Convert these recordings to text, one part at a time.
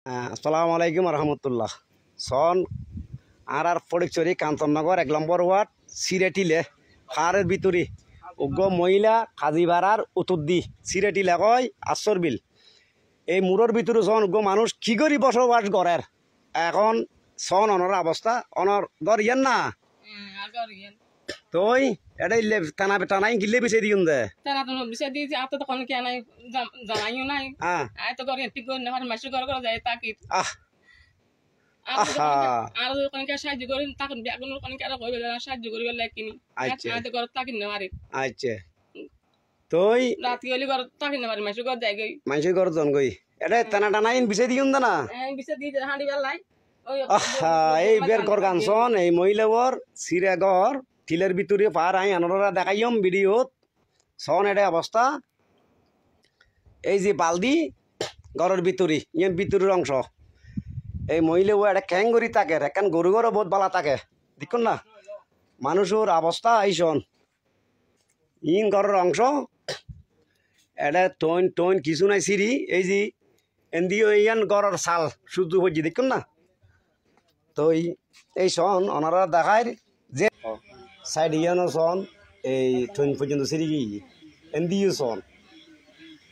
আসসালামু আলাইকুম রহমতুল্লাহ। সন আর ফটিকছড়ি কাঞ্চননগর 1 নম্বর ওয়ার্ড সিরেটিলে খারের ভিতরি উগ্র মহিলা কাজীবাড়ার উত্তরদি সিরেটিলে কয় আসর বিল এই মুরোর ভিতরে সন উগ্র মানুষ কি করি বসবাস করের এখন সন অনর অবস্থা অনর গর ইয়ান না তুই এটাই টানা টানাই গিলে বেছে দিন দে টানা তো বেছে দিয়েছি আর তো কোন কি নাই জানাইও নাই আয় তো করে ঠিক করে না মাসে করে করে যায় তাকি আর কোন কি সাহায্য করে তাকে বেগুন কোন কি আর কইবে সাহায্য করিবে লাকিনি আয় তো করে তাকি না মারি আচ্ছা তুই রাত গলি করে তাকি না মারি মাসে করে যায় গই মাসে করে জন গই এটা টানা টানাই বেছে দিন দে না বেছে দিয়েছে হাঁড়ি বেলাই এই বের কর গানছন এই মহিলার সিরে ঘর টিলের ভিতরে পার আই আনরা দেখাইম ভিডিওত সন এটা অবস্থা এই যে বালদি ঘরের ভিতরে ইয়ার ভিতরের অংশ এই মহিলা ও একটা ক্যাং গড়ি থাকে এখান গরু গরু বহুত বালা থাকে দেখুন না মানুষের অবস্থা এইসন ইন ঘরের অংশ এটা টইন টইন কিছু নাই সিঁড়ি এই যে এন্দিও ইয়ান ঘরের চাল শুধু হচ্ছে দেখুন না তো এই সন ওনারা দেখায় যে সাইড ইয়ানো সন এই টইন পর্যন্ত সিঁড়ি গিয়ে এন্দিও সন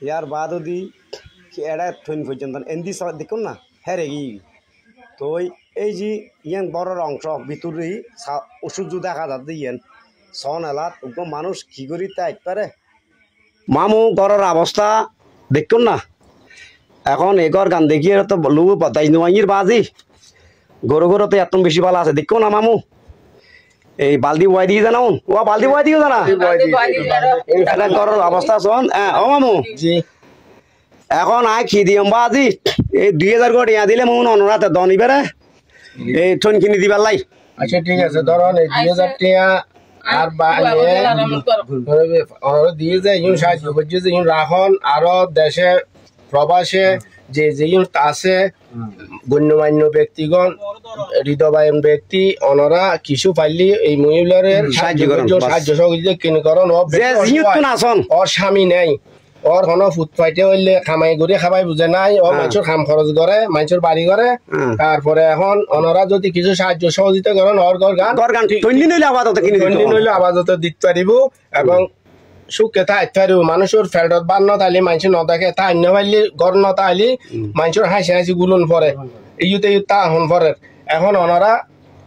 ইয়ার বাদও দি এটা টইন পর্যন্ত এন্দি দেখুন না হেরে গিয়ে তো এই যে ইয়ান বড় অংশ ভিতরে ওষুধ দেখা যাচ্ছে ইয়ান সন এলাত ওগুলো মানুষ কি করি তাই পারে মামু ঘরের অবস্থা দেখুন না এখন এগর গান দেখিয়ে তো লু বাতাই নোয়াইয়ের বাজি গরু গরুতে এত বেশি ভালো আছে দেখো না মামু এই বালদি ওয়াই দিয়ে জানাও ও বালদি ওয়াই দিও জানা এটা ঘরের অবস্থা শোন ও মামু এখন আয় খি দিম বাজি এই 2000 কোটি দিলে মামু অনরাতে দন ইবারে এই ঠন কিনি দিবার লাই আচ্ছা ঠিক আছে ধরুন এই 2000 টাকা আর বাইরে দিয়ে যায় ইউন সাহায্য করছে যে ইউন রাখন আরো দেশে প্রবাসে যে যে ইউন আছে গণ্যমান্য ব্যক্তিগণ হৃদয়বান ব্যক্তি অনরা কিছু পাইলি এই মহিলার সাহায্য সহযোগিতা কিনকরণ ওর স্বামী নেই ওর কোনো ফুটপাইতে হইলে খামাই করে খাবাই বুঝে নাই ও মানুষের খাম খরচ করে মানুষের বাড়ি করে তারপরে এখন ওনারা যদি কিছু সাহায্য সহযোগিতা করেন ওর গান নইলে আপাতত দিতে পারিব এবং সুখে থাকতে পারিব মানুষের ফেল্টত বান নতাইলি মানুষের নদাকে তাই ন পাইলি গড় নতাইলি মানুষের হাসি হাসি গুলন পরে ইউতে তা হন পরে এখন ওনারা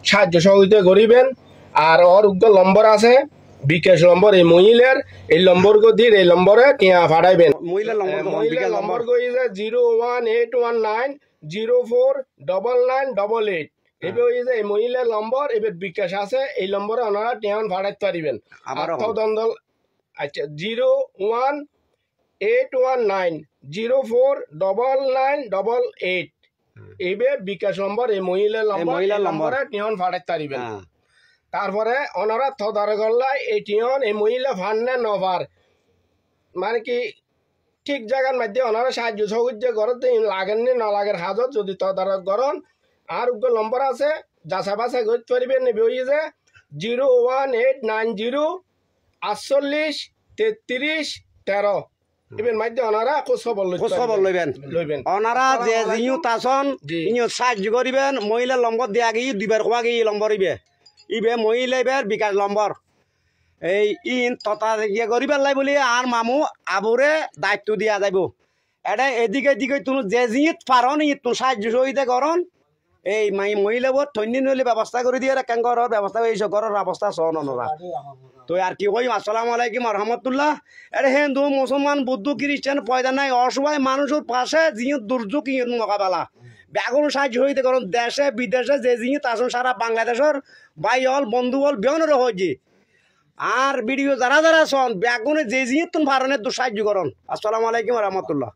সাহায্য সহযোগিতা করিবেন আর ওর উগ্র নম্বর আছে বিকাশ নম্বর এই মহিলার এই নম্বর দিয়ে এই নম্বরে টিয়া ফাটাইবেন মহিলার নম্বর গইছে 01819049988 এবে হইছে এই মহিলার নম্বর এবে বিকাশ আছে এই নম্বরে ওনারা টিয়া ফাটাইতে পারিবেন আত্মদ্বন্দ্ব আচ্ছা 01819049988 এবে বিকাশ নম্বর এই মহিলার নম্বরে টিয়া ফাটাইতে পারিবেন তারপরে ওনারা তদারক করলাই এই টিয়ন এই মহিলা ফান না নভার মানে কি ঠিক জায়গার মধ্যে ওনারা সাহায্য সহযোগিতা করতে লাগেন নি না লাগের হাজত যদি তদারক করেন আর উগ্র নম্বর আছে যাচা বাছাই করতে পারবেন যে 01890483313 এবার মধ্যে ওনারা খোঁজখবর লইবেন ওনারা যে জিনিও তাছন ইনিও সাহায্য করিবেন মহিলার নম্বর দিয়া গিয়ে দুইবার কোয়া গিয়ে নম্বর ইবে মহিলা এবার বিকাশ নম্বর এই ইন তথা ইয়ে করিবার লাই বলি আর মামু আবুরে দায়িত্ব দিয়া যাইব এটা এদিকে এদিকে তুমি যে জিনিস পারন ই তুমি সাহায্য সহযোগিতা করন এই মহিলাবোৰ থন্যি নইলে ব্যবস্থা করে দিয়ে রাখেন ঘরের ব্যবস্থা এইসব ঘরের অবস্থা সহন ওনারা তো আর কি কই আসসালামু আলাইকুম রহমতুল্লাহ এটা হিন্দু মুসলমান বৌদ্ধ খ্রিস্টান পয়দা নাই অসহায় মানুষের পাশে জিনিস দুর্যোগ মোকাবেলা ব্যাগুন সাহায্য হইতে কারণ দেশে বিদেশে যে জিনিস আসুন সারা বাংলাদেশের ভাই হল বন্ধু হল বেহনের হয়েছে আর ভিডিও যারা যারা শোন ব্যাগুনে যে জিনিস তুমি ভারণের সাহায্য করুন আসসালামু আলাইকুম রহমতুল্লাহ।